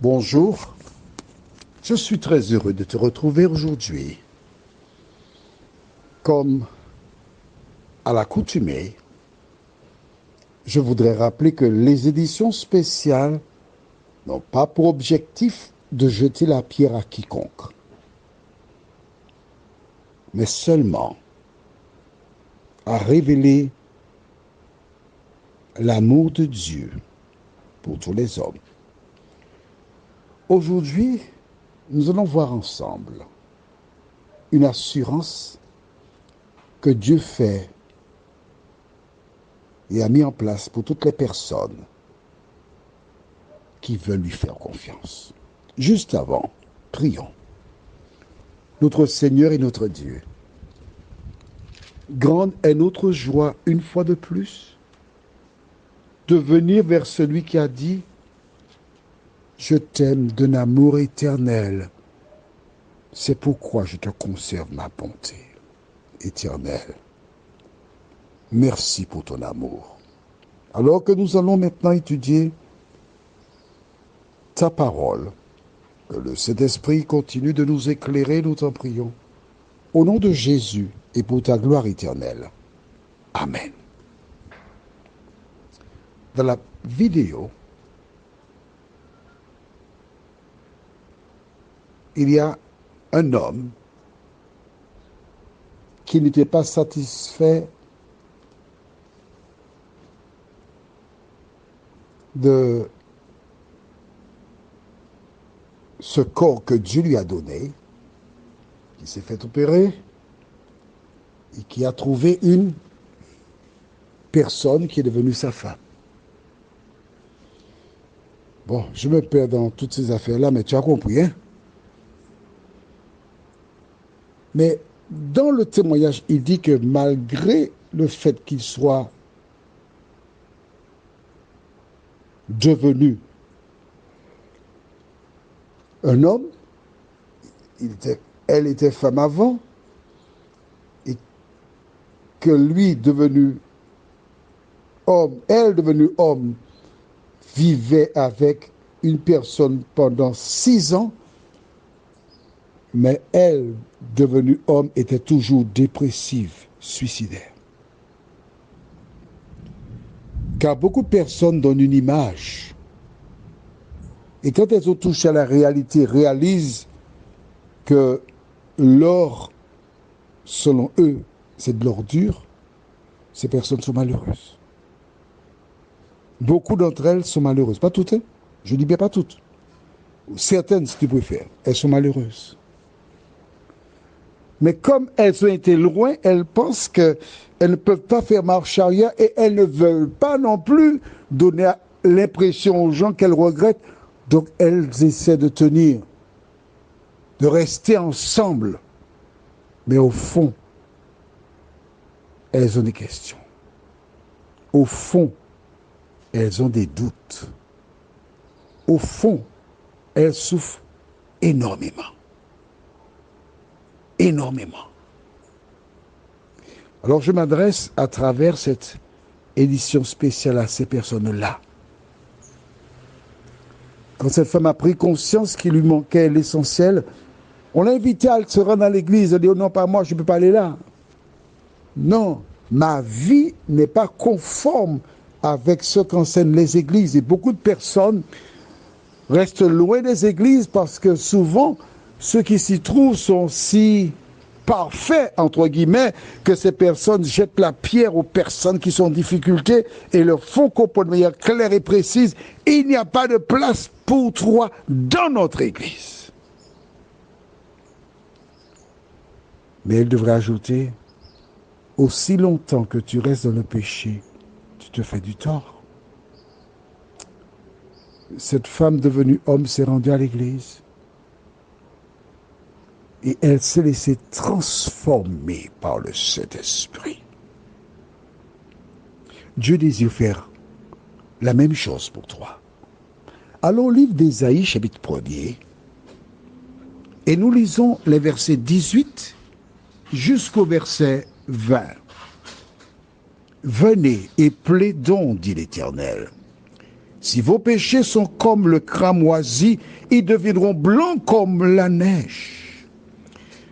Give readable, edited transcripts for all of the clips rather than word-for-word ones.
Bonjour, je suis très heureux de te retrouver aujourd'hui. Comme à l'accoutumée, je voudrais rappeler que les éditions spéciales n'ont pas pour objectif de jeter la pierre à quiconque, mais seulement à révéler l'amour de Dieu pour tous les hommes. Aujourd'hui, nous allons voir ensemble une assurance que Dieu fait et a mis en place pour toutes les personnes qui veulent lui faire confiance. Juste avant, prions. Notre Seigneur et notre Dieu, grande est notre joie une fois de plus de venir vers celui qui a dit « Je t'aime d'un amour éternel, c'est pourquoi je te conserve ma bonté éternelle. Merci pour ton amour. » Alors que nous allons maintenant étudier ta parole, que le Saint-Esprit continue de nous éclairer, nous t'en prions. Au nom de Jésus et pour ta gloire éternelle. Amen. Dans la vidéo, il y a un homme qui n'était pas satisfait de ce corps que Dieu lui a donné, qui s'est fait opérer et qui a trouvé une personne qui est devenue sa femme. Bon, je me perds dans toutes ces affaires-là, mais tu as compris, hein? Mais dans le témoignage, il dit que malgré le fait qu'il soit devenu un homme, elle était femme avant, et que lui devenu homme, elle devenue homme, vivait avec une personne pendant 6 ans, mais elle, devenue homme, était toujours dépressive, suicidaire. Car beaucoup de personnes donnent une image. Et quand elles ont touché à la réalité, réalisent que l'or, selon eux, c'est de l'ordure, ces personnes sont malheureuses. Beaucoup d'entre elles sont malheureuses. Pas toutes, hein? Je dis bien pas toutes. Certaines, si tu préfères, elles sont malheureuses. Mais comme elles ont été loin, elles pensent qu'elles ne peuvent pas faire marche arrière et elles ne veulent pas non plus donner l'impression aux gens qu'elles regrettent. Donc elles essaient de tenir, de rester ensemble. Mais au fond, elles ont des questions. Au fond, elles ont des doutes. Au fond, elles souffrent énormément. Énormément. Alors je m'adresse à travers cette édition spéciale à ces personnes-là. Quand cette femme a pris conscience qu'il lui manquait l'essentiel, on l'a invité à se rendre à l'église. Elle a dit, oh non, pas moi, je ne peux pas aller là. Non, ma vie n'est pas conforme avec ce qu'enseignent les églises. Et beaucoup de personnes restent loin des églises parce que souvent, ceux qui s'y trouvent sont si parfaits, entre guillemets, que ces personnes jettent la pierre aux personnes qui sont en difficulté et leur font comprendre de manière claire et précise, il n'y a pas de place pour toi dans notre église. Mais elle devrait ajouter, aussi longtemps que tu restes dans le péché, tu te fais du tort. Cette femme devenue homme s'est rendue à l'église. Et elle s'est laissée transformer par le Saint-Esprit. Dieu désire faire la même chose pour toi. Allons au livre d'Ésaïe, chapitre 1er, et nous lisons les versets 18 jusqu'au verset 20. Venez et plaidons, dit l'Éternel. Si vos péchés sont comme le cramoisi, ils deviendront blancs comme la neige.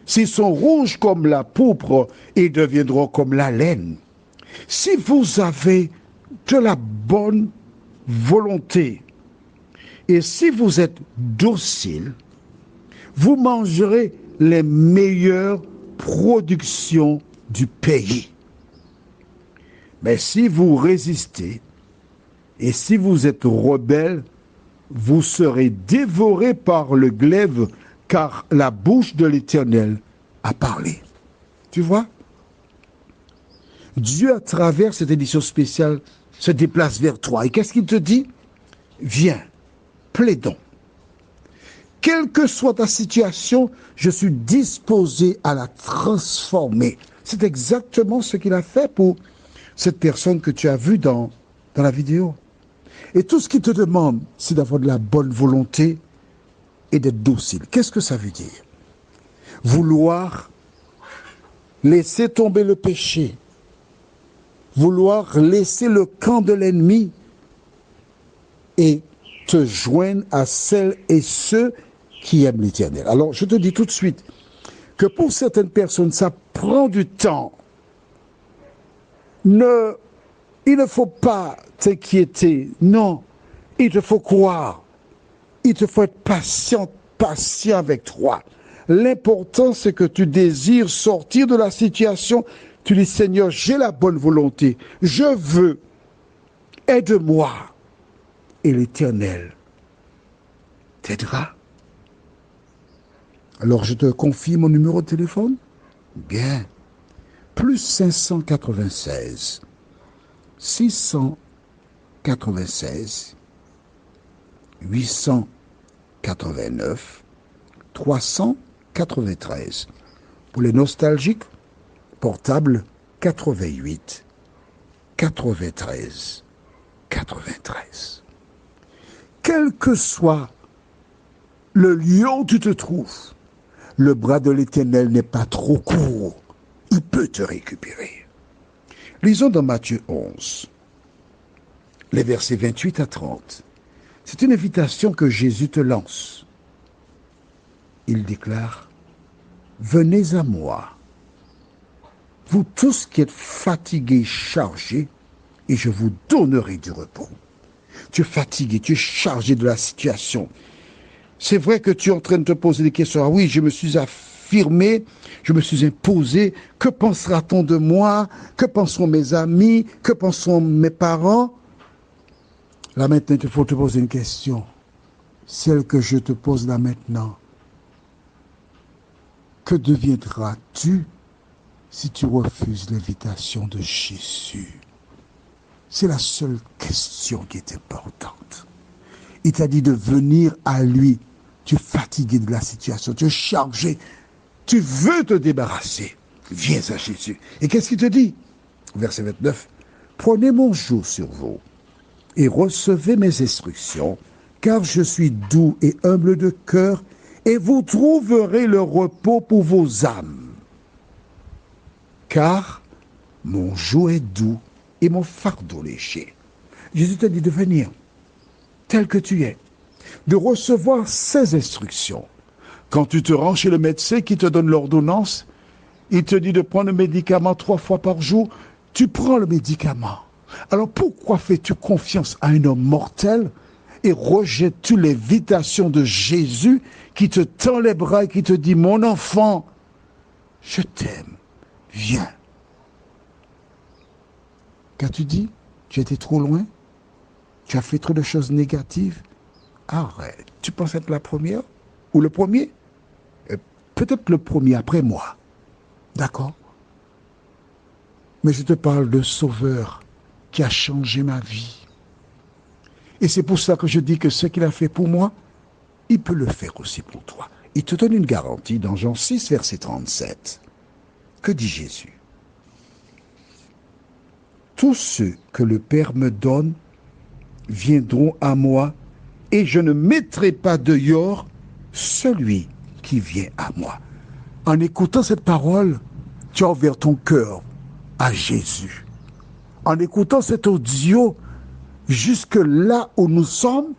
S'ils sont rouges comme la pourpre, ils deviendront comme la laine. Si vous avez de la bonne volonté et si vous êtes docile, vous mangerez les meilleures productions du pays. Mais si vous résistez et si vous êtes rebelle, vous serez dévorés par le glaive, car la bouche de l'Éternel a parlé. Tu vois? Dieu, à travers cette édition spéciale, se déplace vers toi. Et qu'est-ce qu'il te dit? Viens, plaidons. Quelle que soit ta situation, je suis disposé à la transformer. C'est exactement ce qu'il a fait pour cette personne que tu as vue dans la vidéo. Et tout ce qu'il te demande, c'est d'avoir de la bonne volonté et d'être docile. Qu'est-ce que ça veut dire? Vouloir laisser tomber le péché, vouloir laisser le camp de l'ennemi et te joindre à celles et ceux qui aiment l'Éternel. Alors, je te dis tout de suite que pour certaines personnes, ça prend du temps. Il ne faut pas t'inquiéter. Non, il te faut croire. Il te faut être patient avec toi. L'important, c'est que tu désires sortir de la situation. Tu dis, Seigneur, j'ai la bonne volonté. Je veux. Aide-moi. Et l'Éternel t'aidera. Alors, je te confie mon numéro de téléphone. Bien. Plus 596 696 889 393. Pour les nostalgiques, portable 88 93 93. Quel que soit le lieu où tu te trouves, le bras de l'Éternel n'est pas trop court. Il peut te récupérer. Lisons dans Matthieu 11, les versets 28 à 30. C'est une invitation que Jésus te lance. Il déclare, « Venez à moi, vous tous qui êtes fatigués, chargés, et je vous donnerai du repos. » Tu es fatigué, tu es chargé de la situation. C'est vrai que tu es en train de te poser des questions. Ah oui, je me suis affirmé, je me suis imposé. Que pensera-t-on de moi? Que penseront mes amis? Que penseront mes parents? Là maintenant, il faut te poser une question. Celle que je te pose là maintenant. Que deviendras-tu si tu refuses l'invitation de Jésus? C'est la seule question qui est importante. Il t'a dit de venir à lui. Tu es fatigué de la situation, tu es chargé, tu veux te débarrasser. Viens à Jésus. Et qu'est-ce qu'il te dit? Verset 29. Prenez mon joug sur vous et recevez mes instructions, car je suis doux et humble de cœur, et vous trouverez le repos pour vos âmes. Car mon joug est doux et mon fardeau léger. Jésus t'a dit de venir tel que tu es, de recevoir ses instructions. Quand tu te rends chez le médecin qui te donne l'ordonnance, il te dit de prendre le médicament 3 fois par jour, tu prends le médicament. Alors pourquoi fais-tu confiance à un homme mortel et rejettes-tu l'invitation de Jésus qui te tend les bras et qui te dit, mon enfant, je t'aime, viens. Qu'as-tu dit? Tu étais trop loin? Tu as fait trop de choses négatives? Arrête. Tu penses être la première? Ou le premier? Peut-être le premier après moi. D'accord? Mais je te parle de Sauveur qui a changé ma vie. Et c'est pour ça que je dis que ce qu'il a fait pour moi, il peut le faire aussi pour toi. Il te donne une garantie dans Jean 6, verset 37. Que dit Jésus? Tous ceux que le Père me donne viendront à moi, et je ne mettrai pas dehors celui qui vient à moi. En écoutant cette parole, tu as ouvert ton cœur à Jésus. En écoutant cet audio, jusque là où nous sommes,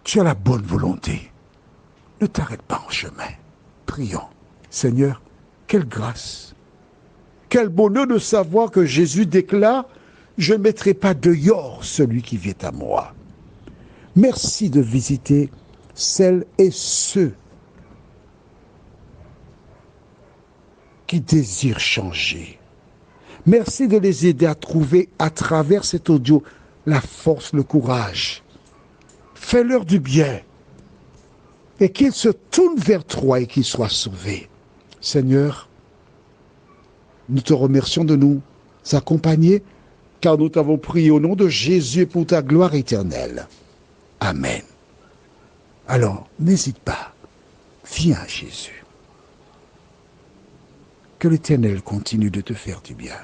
tu as la bonne volonté. Ne t'arrête pas en chemin. Prions. Seigneur, quelle grâce, quel bonheur de savoir que Jésus déclare « Je ne mettrai pas dehors celui qui vient à moi ». Merci de visiter celles et ceux qui désirent changer. Merci de les aider à trouver à travers cet audio la force, le courage. Fais-leur du bien et qu'ils se tournent vers toi et qu'ils soient sauvés. Seigneur, nous te remercions de nous accompagner car nous t'avons prié au nom de Jésus et pour ta gloire éternelle. Amen. Alors, n'hésite pas. Viens à Jésus. Que l'Éternel continue de te faire du bien.